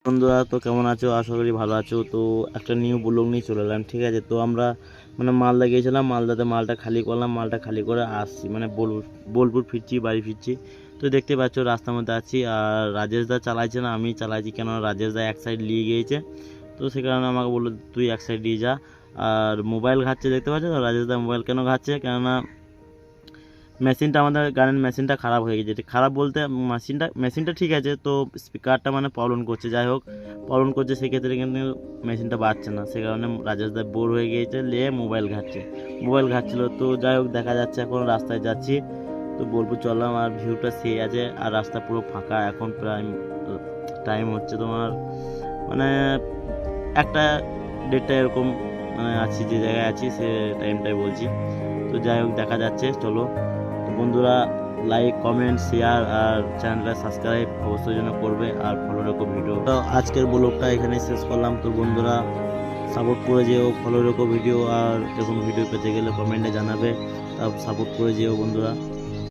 বন্ধুরা, তো কেমন আছো? আশা করি ভালো আছো। তো একটা নিউ ব্লগ নিয়ে চলে এলাম, ঠিক আছে। তো আমরা মালদা গিয়েছিলাম, মালদাতে মালটা খালি করলাম, মালটা খালি করে আসছি, বোলপুর ফিরছি, বাড়ি ফিরছি। তো দেখতে পাচ্ছ রাস্তার মধ্যে আছি, আর রাজেশ দা চালাইছে না, আমি চালাইছি, কেন রাজেশ দা এক সাইড নিয়ে গিয়েছে। তো সে কারণে আমাকে বললো তুই এক সাইড দিয়ে যা। আর মোবাইল ঘাটছে, দেখতে পাচ্ছ তো রাজেশ দা মোবাইল কেন ঘাটছে, কেননা মেশিনটা, আমাদের গানের মেশিনটা খারাপ হয়ে গেছে। খারাপ বলতে মেশিনটা ঠিক আছে, তো স্পিকারটা প্রবলেম করছে। যাই হোক, প্রবলেম করছে, সেক্ষেত্রে কিন্তু মেশিনটা বাজছে না। সে কারণে রাজেশ দা বোর হয়ে গিয়েছে, নিয়ে মোবাইল ঘাটছিল। তো যাই হোক, দেখা যাচ্ছে এখন রাস্তায় যাচ্ছি। তো বোলপুর চললাম, আর ভিউটা সেই আছে, আর রাস্তা পুরো ফাঁকা। এখন প্রায় টাইম হচ্ছে তোমার মানে একটা দেড়টা এরকম, আছি যে জায়গায় আছি সে টাইমটাই বলছি। তো যাই হোক, দেখা যাচ্ছে, চলো। তো বন্ধুরা, লাইক, কমেন্ট, শেয়ার আর চ্যানেলটা সাবস্ক্রাইব অবশ্যই যেন করবে, আর ফলো রেখো ভিডিও। তো আজকের ব্লগটা এখানে শেষ করলাম। তো বন্ধুরা, সাপোর্ট করে যেও, ফলো রেখো ভিডিও, আর এরকম ভিডিও পেতে গেলে কমেন্টে জানাবে, তা সাপোর্ট করে যেও বন্ধুরা।